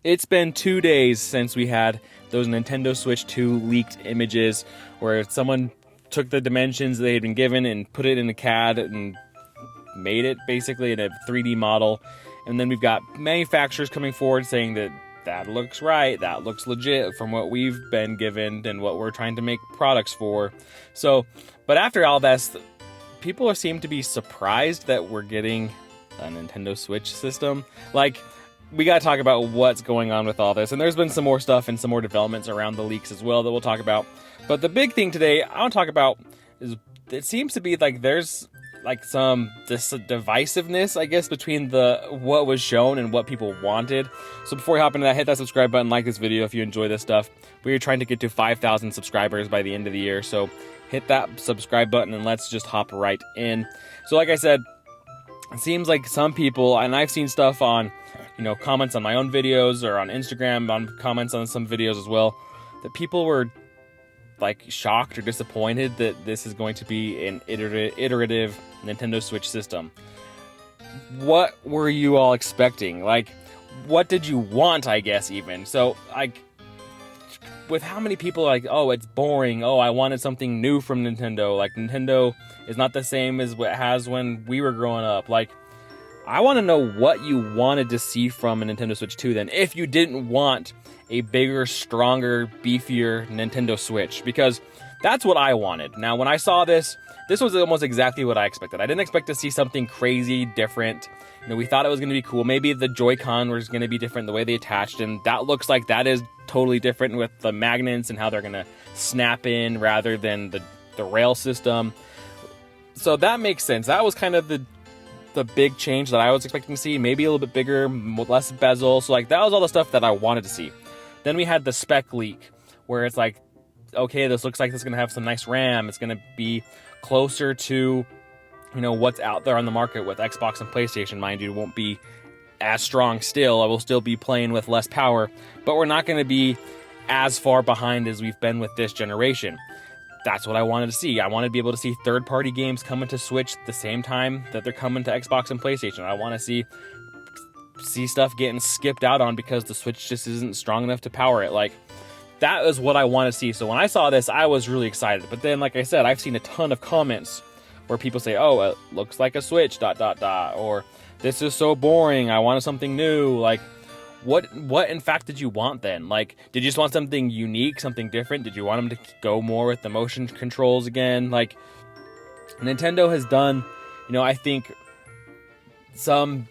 It's been 2 days since we had those Nintendo Switch 2 leaked images where someone took the dimensions they had been given and put it in a CAD and made it basically in a 3D model. And then we've got manufacturers coming forward saying that that looks right, that looks legit from what we've been given and what we're trying to make products for. So, but after all this, people seem to be surprised that we're getting a Nintendo Switch system. Like, we got to talk about what's going on with all this. And there's been some more stuff and some more developments around the leaks as well that we'll talk about. But the big thing today I want to talk about is it seems to be like there's like some divisiveness, I guess, between what was shown and what people wanted. So before we hop into that, hit that subscribe button, like this video if you enjoy this stuff. We're trying to get to 5,000 subscribers by the end of the year. So hit that subscribe button and let's just hop right in. So like I said, it seems like some people, and I've seen stuff on, comments on my own videos or on Instagram, on comments on some videos as well, that people were like shocked or disappointed that this is going to be an iterative Nintendo Switch system. What were you all expecting? Like, what did you want, I guess, even? So, like, with how many people are like, oh, it's boring, oh, I wanted something new from Nintendo, like, Nintendo is not the same as what it has when we were growing up. Like, I want to know what you wanted to see from a Nintendo Switch 2 then, if you didn't want a bigger, stronger, beefier Nintendo Switch, because that's what I wanted. Now, when I saw this was almost exactly what I expected. I didn't expect to see something crazy different. We thought it was going to be cool. Maybe the Joy-Con was going to be different, the way they attached, and that looks like that is totally different with the magnets and how they're going to snap in rather than the rail system. So that makes sense. That was kind of the big change that I was expecting to see. Maybe a little bit bigger, less bezel. So like that was all the stuff that I wanted to see. Then we had the spec leak where it's like, okay, this looks like it's going to have some nice RAM. It's going to be closer to, what's out there on the market with Xbox and PlayStation. Mind you, it won't be as strong still. I will still be playing with less power, but we're not going to be as far behind as we've been with this generation. That's what I wanted to see. I want to be able to see third-party games coming to Switch the same time that they're coming to Xbox and PlayStation. I want to see stuff getting skipped out on because the Switch just isn't strong enough to power it. Like, that is what I want to see. So when I saw this, I was really excited. But then, like I said, I've seen a ton of comments where people say, oh, it looks like a Switch, ... or this is so boring, I wanted something new. Like, what in fact did you want then? Like, did you just want something unique, something different? Did you want them to go more with the motion controls again? Like, Nintendo has done, I think some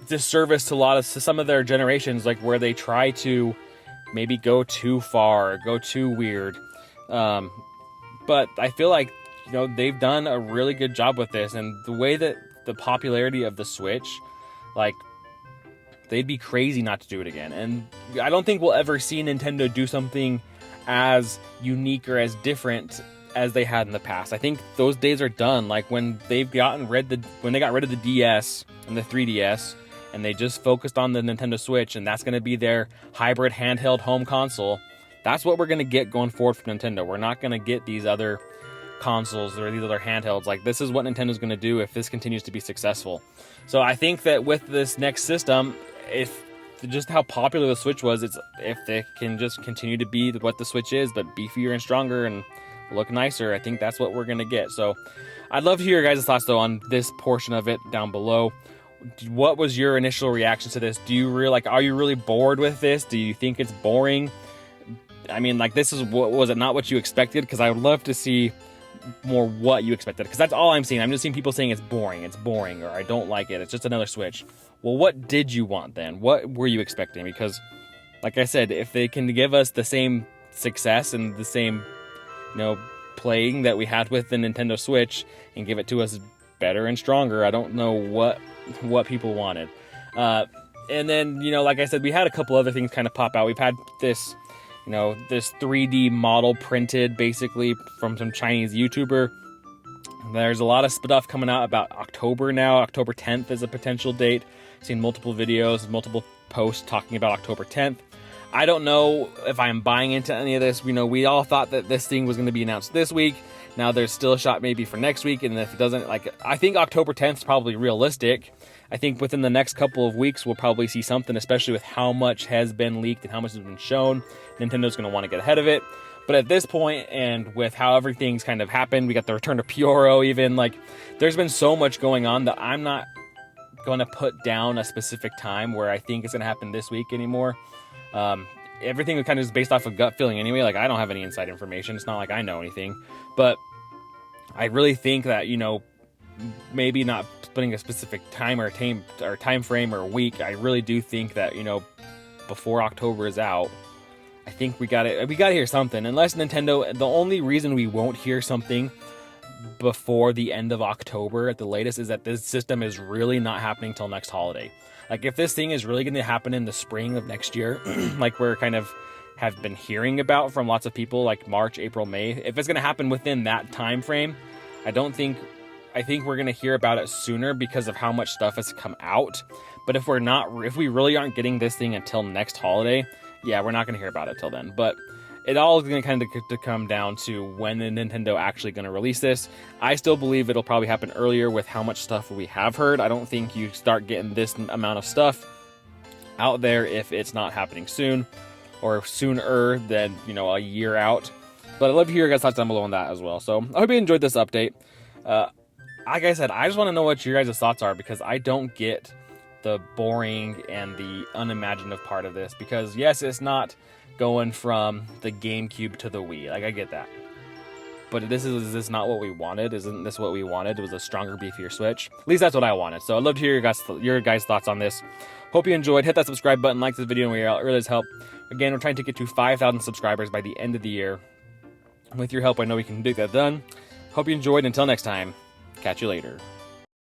disservice to some of their generations, like where they try to maybe go too far, go too weird. But I feel like, they've done a really good job with this, and the way that the popularity of the Switch, like, they'd be crazy not to do it again. And I don't think we'll ever see Nintendo do something as unique or as different as they had in the past. I think those days are done. Like when they got rid of the DS and the 3DS, and they just focused on the Nintendo Switch, and that's going to be their hybrid handheld home console. That's what we're going to get going forward from Nintendo. We're not going to get these other consoles or these other handhelds. Like, this is what Nintendo's going to do if this continues to be successful. So I think that with this next system, if just how popular the Switch was, if they can just continue to be what the Switch is, but beefier and stronger and look nicer, I think that's what we're going to get. So I'd love to hear your guys' thoughts, though, on this portion of it down below. What was your initial reaction to this? Are you really bored with this? Do you think it's boring? I mean, like, was it not what you expected? Because I would love to see more what you expected, because that's all I'm seeing. I'm just seeing people saying it's boring, or I don't like it, it's just another Switch. Well, what did you want then? What were you expecting? Because, like I said, if they can give us the same success and the same, playing that we had with the Nintendo Switch and give it to us better and stronger, I don't know what people wanted. And then, like I said, we had a couple other things kind of pop out. We've had this, this 3D model printed basically from some Chinese YouTuber. There's a lot of stuff coming out about October now. October 10th is a potential date. I've seen multiple videos, multiple posts talking about October 10th. I don't know if I'm buying into any of this. We all thought that this thing was going to be announced this week. Now there's still a shot maybe for next week, and if it doesn't, I think October 10th is probably realistic. I think within the next couple of weeks, we'll probably see something, especially with how much has been leaked and how much has been shown. Nintendo's going to want to get ahead of it. But at this point, and with how everything's kind of happened, we got the return of Pyoro even, like, there's been so much going on that I'm not going to put down a specific time where I think it's going to happen this week anymore. Everything kind of is based off of gut feeling anyway. Like, I don't have any inside information. It's not like I know anything. But I really think that, you know, maybe not putting a specific time or time frame or week, I really do think that, you know, before October is out, I think we gotta hear something. Unless Nintendo, the only reason we won't hear something before the end of October at the latest is that this system is really not happening till next holiday. Like, if this thing is really going to happen in the spring of next year, like we're kind of have been hearing about from lots of people, like March, April, May, if it's going to happen within that time frame, I think we're going to hear about it sooner because of how much stuff has come out. But if we really aren't getting this thing until next holiday, yeah, we're not going to hear about it till then. But it all is going to kind of to come down to when the Nintendo actually going to release this. I still believe it'll probably happen earlier with how much stuff we have heard. I don't think you start getting this amount of stuff out there if it's not happening soon or sooner than, you know, a year out. But I'd love to hear your guys' thoughts down below on that as well. So I hope you enjoyed this update. Like I said, I just want to know what your guys' thoughts are, because I don't get the boring and the unimaginative part of this. Because yes, it's not going from the GameCube to the Wii. Like, I get that. But is this not what we wanted? Isn't this what we wanted? It was a stronger, beefier Switch. At least that's what I wanted. So I'd love to hear your guys' thoughts on this. Hope you enjoyed. Hit that subscribe button, like this video, and it really does help. Again, we're trying to get to 5,000 subscribers by the end of the year. With your help, I know we can do that done. Hope you enjoyed. Until next time, catch you later.